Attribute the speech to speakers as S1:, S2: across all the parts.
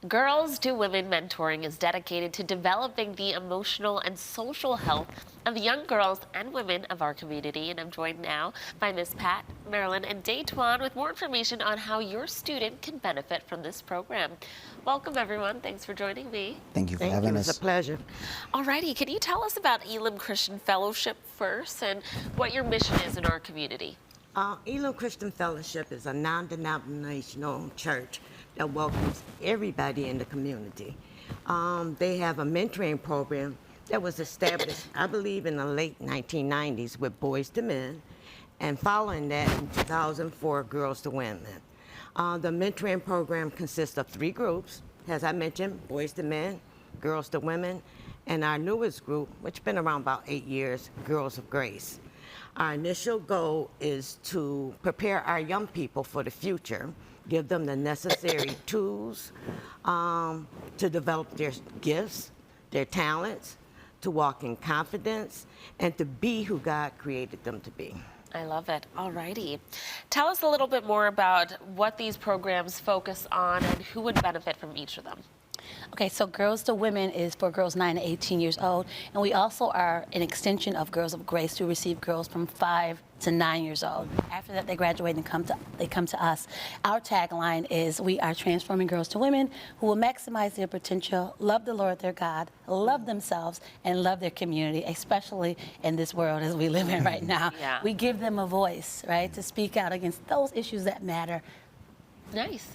S1: Girls Do Women Mentoring is dedicated to developing the emotional and social health of young girls and women of our community. And I'm joined now by Miss Pat, Marilyn, and Daytwan with more information on how your student can benefit from this program. Welcome, everyone. Thanks for joining me.
S2: Thank you for
S3: Thank
S2: having
S3: you.
S2: us.
S3: It's a pleasure.
S1: Alrighty, can you tell us about Elam Christian Fellowship first and what your mission is in our community?
S3: Elam Christian Fellowship is a non-denominational church that welcomes everybody in the community. They have a mentoring program that was established, I believe, in the late 1990s with Boys to Men, and following that in 2004, Girls to Women. The mentoring program consists of 3 groups, as I mentioned, Boys to Men, Girls to Women, and our newest group, which has been around about 8 years, Girls of Grace. Our initial goal is to prepare our young people for the future, give them the necessary tools to develop their gifts, their talents, to walk in confidence, and to be who God created them to be.
S1: I love it. Alrighty. Tell us a little bit more about what these programs focus on and who would benefit from each of them.
S4: Okay, so Girls to Women is for girls 9 to 18 years old, and we also are an extension of Girls of Grace to receive girls from 5 to 9 years old. After that, they graduate and they come to us. Our tagline is, we are transforming girls to women who will maximize their potential, love the Lord their God, love themselves, and love their community, especially in this world as we live in right now.
S1: Yeah.
S4: We give them a voice, right, to speak out against those issues that matter.
S1: Nice.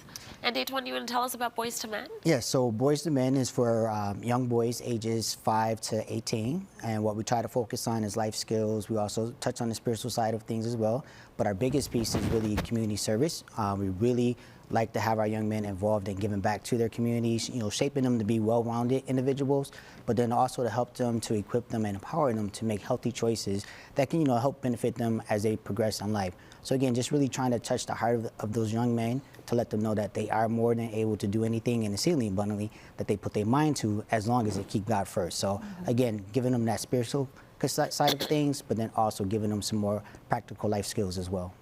S1: And Daytwan, you want to tell us about Boys to Men?
S2: Yeah, so Boys to Men is for young boys ages 5 to 18. And what we try to focus on is life skills. We also touch on the spiritual side of things as well. But our biggest piece is really community service. We really like to have our young men involved in giving back to their communities, shaping them to be well-rounded individuals, but then also to help them, to equip them and empower them to make healthy choices that can, help benefit them as they progress in life. So again, just really trying to touch the heart of those young men to let them know that they are more than able to do anything and exceedingly abundantly that they put their mind to, as long as they keep God first. So again, giving them that spiritual side of things, but then also giving them some more practical life skills as well.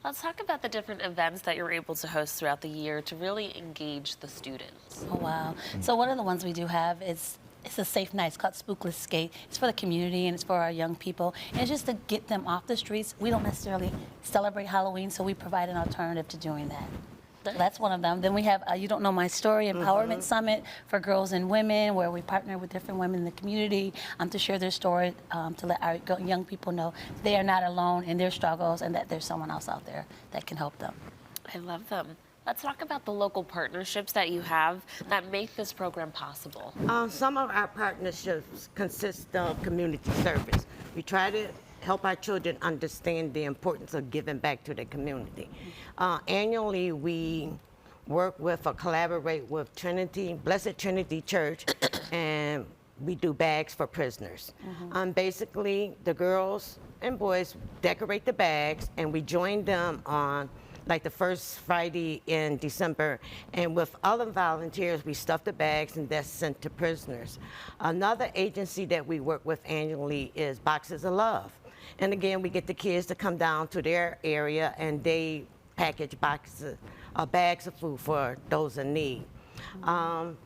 S1: Let's talk about the different events that you're able to host throughout the year to really engage the students.
S4: Oh, wow. So one of the ones we do have is it's a safe night. It's called Spookless Skate. It's for the community and it's for our young people. And it's just to get them off the streets. We don't necessarily celebrate Halloween, so we provide an alternative to doing that. That's one of them. Then we have You Don't Know My Story Empowerment Summit for girls and women, where we partner with different women in the community to share their story, to let our young people know they are not alone in their struggles and that there's someone else out there that can help them.
S1: I love them. Let's talk about the local partnerships that you have that make this program possible.
S3: Some of our partnerships consist of community service. We try to help our children understand the importance of giving back to the community. Annually, we work with or collaborate with Blessed Trinity Church, and we do bags for prisoners. Basically, the girls and boys decorate the bags, and we join them on like the first Friday in December, and with other volunteers, we stuff the bags and that's sent to prisoners. Another agency that we work with annually is Boxes of Love. And again, we get the kids to come down to their area and they package bags of food for those in need.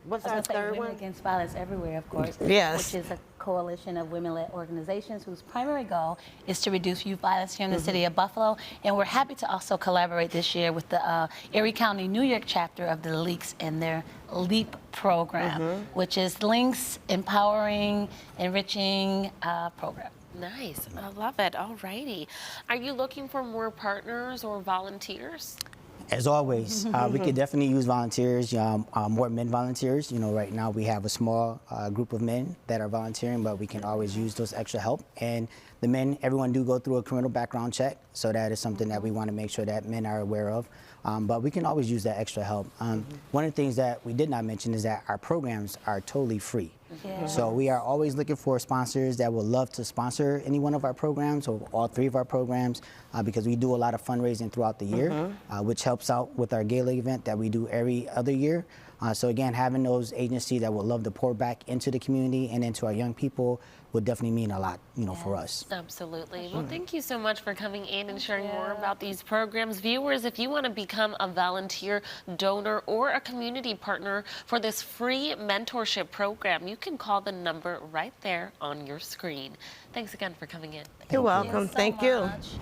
S3: What's our third
S4: Women
S3: one?
S4: Against Violence Everywhere, of course.
S3: Yes.
S4: Which is a coalition of women-led organizations whose primary goal is to reduce youth violence here in the city of Buffalo. And we're happy to also collaborate this year with the Erie County, New York chapter of the LEAKS and their LEAP program, which is Links Empowering, Enriching program.
S1: Nice. I love it. All righty. Are you looking for more partners or volunteers?
S2: As always, we could definitely use volunteers, more men volunteers. Right now we have a small group of men that are volunteering, but we can always use those extra help. And the men, everyone do go through a criminal background check, so that is something that we want to make sure that men are aware of. But we can always use that extra help. One of the things that we did not mention is that our programs are totally free.
S4: Yeah.
S2: So we are always looking for sponsors that would love to sponsor any one of our programs or all 3 of our programs, because we do a lot of fundraising throughout the year, which helps out with our gala event that we do every other year. So again, having those agencies that would love to pour back into the community and into our young people would definitely mean a lot, for us.
S1: Absolutely. Well, thank you so much for coming in and sharing more about these programs. Viewers, if you want to become a volunteer, donor, or a community partner for this free mentorship program, you can call the number right there on your screen. Thanks again for coming in.
S3: You're welcome. Thank you.
S4: Much.